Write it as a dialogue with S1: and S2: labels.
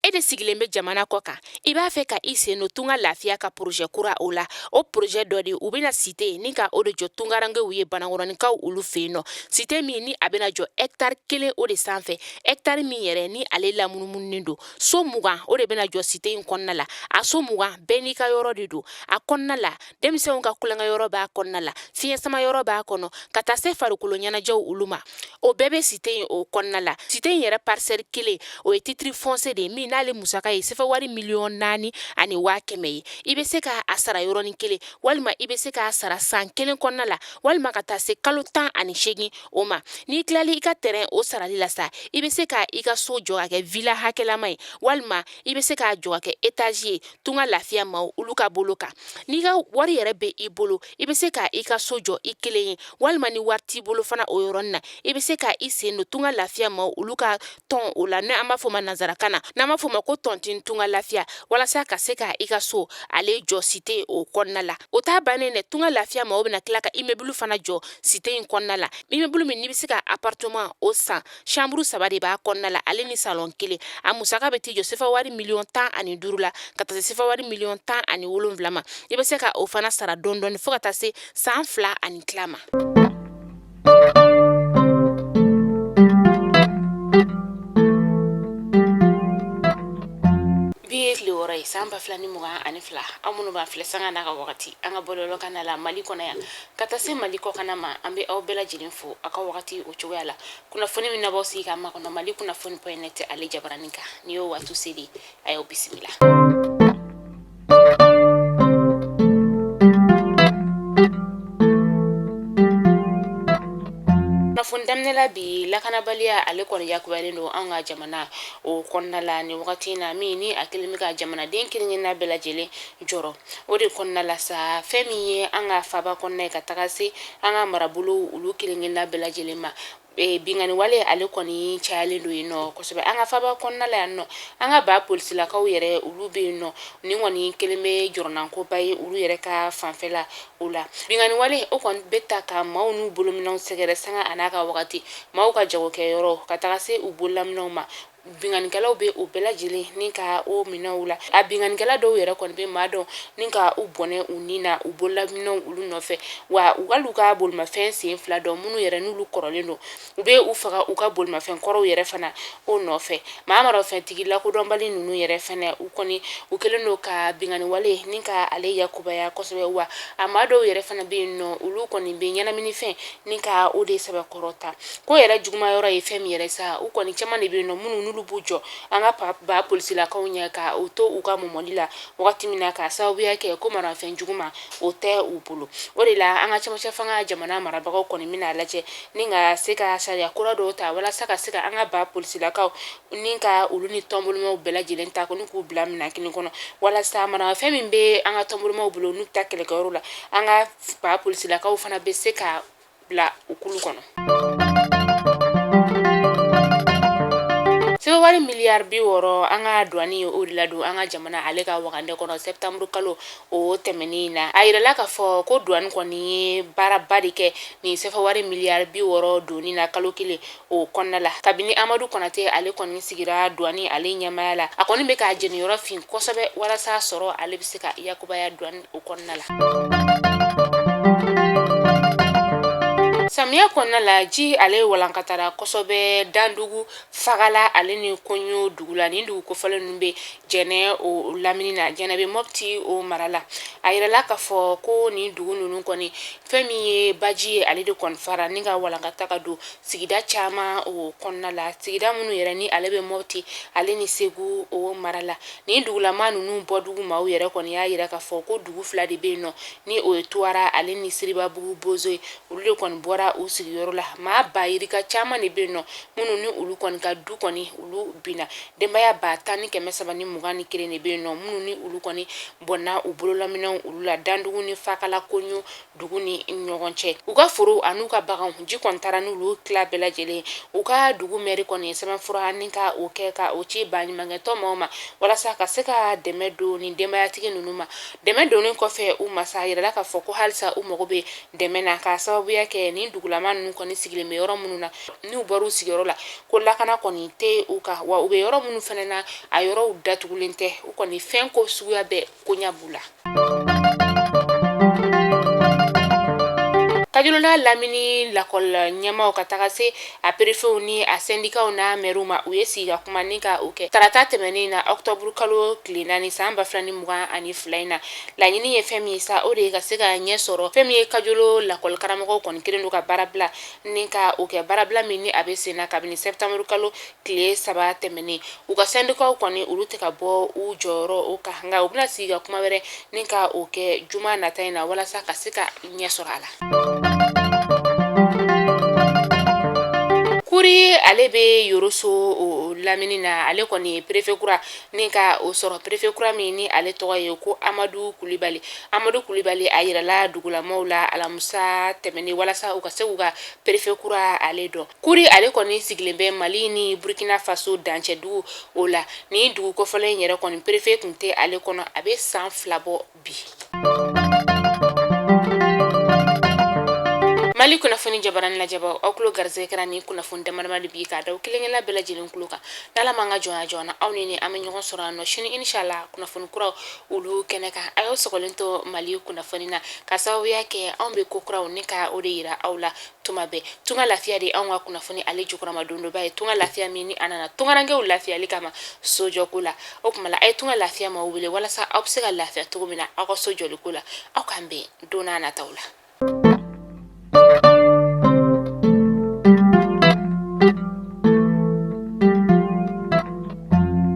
S1: e de sigilen bɛ jamana kɔ kan i b'a fɛ ka i sen no tunga lafiya ka projet kura o la o projet dɔ de u bɛna cité ni ka o de jɔ tungarangew ye banakɔrɔnikaw olu fɛ yen nɔ cité min ni a bɛna jɔ hectare 1 o de sanfɛ hectare min yɛrɛ ni ale lamunumunen don so 20 o de bɛna jɔ cité in kɔnɔna la a so 20 bɛɛ n'i ka yɔrɔ de don a kɔnɔna la denmisɛnw ka kulonkɛ yɔrɔ b'a kɔnɔna la fiɲɛ sama yɔrɔ b'a kɔnɔ ka taa se farikolo ɲɛnajɛw olu ma o bɛɛ bɛ cité in o kɔnɔna la cité in yɛrɛ parcelle 1 o ye titre foncier de min n'ale musaka ye sefa wari 4,400,000 ani 100,000 ye i bɛ se ka a sara yɔrɔnin kelen walima i bɛ se k'a sara san 1 kɔnɔna la walima ka taa se kalo 18 o ma n'i tilali i ka terrain o sarali la sa i bɛ se ka i ka so jɔ ka kɛ villa hakɛlama ye walima i bɛ se k'a jɔ ka kɛ étage ye tunga lafiya ma olu ka bolo kan n'i ka wari yɛrɛ bɛ i bolo i bɛ se ka i ka so jɔ i kelen ye walima ni wari t'i bolo fana o yɔrɔnin na i bɛ se ka i sen don tunga lafiya ma olu ka tɔn o la n'an b'a fɔ ma nanzarakan na n'an b'a fɔ ma ko tɔntin tunga lafiya walasa ka se ka i ka so ale jɔ cité o kɔnɔna la o t'a bannen dɛ tunga lafiya ma o bɛna tila ka immeuble fana jɔ cité in kɔnɔna la immeuble min n'i bɛ se ka appartement o san chambre 3 de b'a kɔnɔna la ale ni salon 1 a musaka bɛ t'i jɔ sefa wari 15,000,000 la ka taa se sefa wari 17,000,000 ma i bɛ se ka o fana sara dɔɔni fo ka taa se san 2 ani tila ma. San 2022 an minnu b'an filɛ sanga n'a ka wagati an ka bɔlɔlɔ kan la Mali kɔnɔ yan ka taa se Mali kɔkan ma an bɛ aw bɛɛ lajɛlen fo a ka wagati o cogoya la kunnafoni min na b'aw sigi ka makɔnɔ Mali kunnafoni.net ale jabaranin kan ni y'o waati seli a y'aw bisimila. Kunnafoni daminɛla bi lakanabaliya ale kɔni yakubalen don an ka jamana o kɔnɔna la ni wagati na min ni a kelen bɛ ka jamanaden kelen-kelenna bɛɛ lajɛlen jɔrɔ o de kɔnɔna la sa fɛn min ye an ka faba kɔnɔna ye ka taga se an ka marabolo olu kelen-kelenna bɛɛ lajɛlen ma bingani wale ale kɔni cayalen don yen nɔ kosɛbɛ an ka faba kɔnɔna la yan nɔ an ka ba polisilakaw yɛrɛ olu bɛ yen nɔ ni kɔni kelen bɛ jɔrɔnankoba ye olu yɛrɛ ka fanfɛla o la bingani wale o kɔni bɛ ta ka maaw n'u bolominɛw sɛgɛrɛ sanga a n'a ka wagati maaw ka jagokɛyɔrɔ ka taga se u bololaminɛw ma binganikɛlaw bɛ o bɛɛ lajɛlen ni ka o minɛw la a binganikɛla dɔw yɛrɛ kɔni bɛ maa dɔn ni ka u bɔnɛ u ni na u bololaminɛw olu nɔfɛ wa u hali u ka bolimafɛn sen 2 dɔn minnu yɛrɛ n'olu kɔrɔlen don u bɛ u faga u ka bolimafɛn kɔrɔw yɛrɛ fana o nɔfɛ maa marafɛntigi lakodɔnbali ninnu yɛrɛ fana u kɔni u kɛlen don ka bingani wale ni ka ale yakubaya kosɛbɛ wa a maa dɔw yɛrɛ fana bɛ yen nɔ olu kɔni bɛ ɲɛnaminifɛn ni ka o de sɛbɛkɔrɔta ko yɛrɛ jugumayɔrɔ ye fɛn min yɛrɛ sa u kɔni caman de bɛ yen nɔ minnu n'olu b'u jɔ an ka ba polisilakaw ɲɛ ka u to u ka mɔmɔli la wagati min na ka sababuya kɛ ko marafɛn juguman o tɛ u bolo o de la an ka camancɛ fanga jamana marabagaw kɔni bɛna lajɛ ni ka se ka sariya kura dɔw ta walasa ka se ka an ka ba polisilakaw ni ka olu ni tɔnbolimaw bɛɛ lajɛlen ta ko ni k'u bila minɛn kelen kɔnɔ walasa marafɛn min bɛ an ka tɔnbolimaw bolo n'u ta kɛlɛkɛyɔrɔ la an ka ba polisilakaw fana bɛ se ka bila u kulu kɔnɔ. Sefa wari miliyari 60 an ka douane o de la don an ka jamana ale ka wagande kɔnɔ septembre kalo o tɛmɛnen na a yirala ka fɔ ko douane kɔni ye baaraba de kɛ ni sefa wari miliyari 60 doni na kalo kelen o kɔnɔna la kabini Amadu Konate ale kɔni sigira douane ale ɲɛmaya la a kɔni bɛ ka jeniyɔrɔ fin kosɛbɛ walasa sɔrɔ ale bɛ se ka yakubaya douane o kɔnɔna la. Samiya kɔnɔna la ji ale walankatara kosɛbɛ dandugu fagala ale ni konyo dugu la ni dugu kofɔlen ninnu bɛ jɛnɛ o lamini na jɛnɛ bɛ Mopti o mara la a yirala ka fɔ ko ni dugu ninnu kɔni fɛn min ye baji ye ale de kɔni fara ni ka walankata ka don sigida caman o kɔnɔna la sigida minnu yɛrɛ ni ale bɛ Mopti ale ni Segu o mara la ni dugulama ninnu bɔ dugu maaw yɛrɛ kɔni y'a yira ka fɔ ko dugu 2 de bɛ yen nɔ ni o ye Tuwara ale ni Siribabugu Bozo ye olu de kɔni bɔra u sigiyɔrɔ la maa ba yirika caman de bɛ yen nɔ minnu ni olu kɔni ka du kɔni olu bina denbaya ba 10,321 de bɛ yen nɔ minnu ni olu kɔni bɔnna u bololaminɛw olu la dandugu ni fakala konyo dugu ni ɲɔgɔn cɛ u ka foro an'u ka baganw ji kɔni taara n'olu tila bɛɛ lajɛlen u ka dugu mɛri kɔni sɛbɛnfura ni ka o kɛ ka o ci baɲumankɛtɔ maaw ma walasa ka se ka dɛmɛ don ni denbayatigi ninnu ma dɛmɛ donnen kɔfɛ u masa yirala ka fɔ ko halisa u mago bɛ dɛmɛ na ka sababuya kɛ ni dugulama ninnu kɔni sigilen bɛ yɔrɔ minnu na n'u bɔr'u sigiyɔrɔ la ko lakana kɔni tɛ u kan wa u bɛ yɔrɔ minnu fana na a yɔrɔw datugulen tɛ u kɔni fɛn ko suguya bɛɛ koɲa b'u la. Kajulonda lamini lakɔl ɲɛmaw ka taga se a perefew ni a sendikaw n'a mɛruw ma u ye sigi ka kuma ni ka o kɛ tarata tɛmɛnen na octobre kalo tile 4 san 2022 in na laɲini ye fɛn min ye sa o de ye ka se ka ɲɛ sɔrɔ fɛn min ye kajolo lakɔl karamɔgɔw kɔni kelen do ka baarabila ni ka o kɛ baarabila min ni a bɛ sen na kabini septembre kalo tile 3 tɛmɛnen u ka sendikaw kɔni olu tɛ ka bɔ u jɔyɔrɔ o kan nka u bɛna sigi ka kuma wɛrɛ ni ka o kɛ juma nata in na walasa ka se ka ɲɛ sɔrɔ a la. Kuri ale be yoroso o lamini na ale kɔni prefekura ni ka o sɔrɔ prefekura min ni ale tɔgɔ ye ko Amadu Kulibali a yirala dugulamaw la alamusa tɛmɛni walasa u ka se u ka prefekura ale dɔn. Kuri ale kɔni sigilen bɛ Mali ni Burkina Faso dancɛ dugu o la ni dugu kɔfɛlen yɛrɛ kɔni prefe kun tɛ ale kɔnɔ a bɛ san 2 bɔ bi. Mali kunnafoni jabarani lajɛbaw aw tulo garisɛgɛ kɛra ni kunnafoni damadamani bi k'a da kelen-kelenna bɛɛ lajɛlen tulo kan n'Ala m'an ka jɔnya aw ni an bɛ ɲɔgɔn sɔrɔ yan nɔ sini inshallah kunnafoni kuraw olu kɛnɛ kan a y'aw sɔgɔlen to Mali kunnafoni na ka sababuya kɛ anw bɛ ko kuraw ni ka o de yira aw la tuma bɛɛ tunga lafiya de anw ka kunnafoni ale jukɔrɔma don dɔ b'a ye tunga lafiya min ni a nana tungarankew lafiyali kama sojɔko la o tuma la a ye tunga lafiya ma wele walasa aw bɛ se ka lafiya cogo min na aw ka so jɔliko la aw k'an bɛn don n'a nataw la.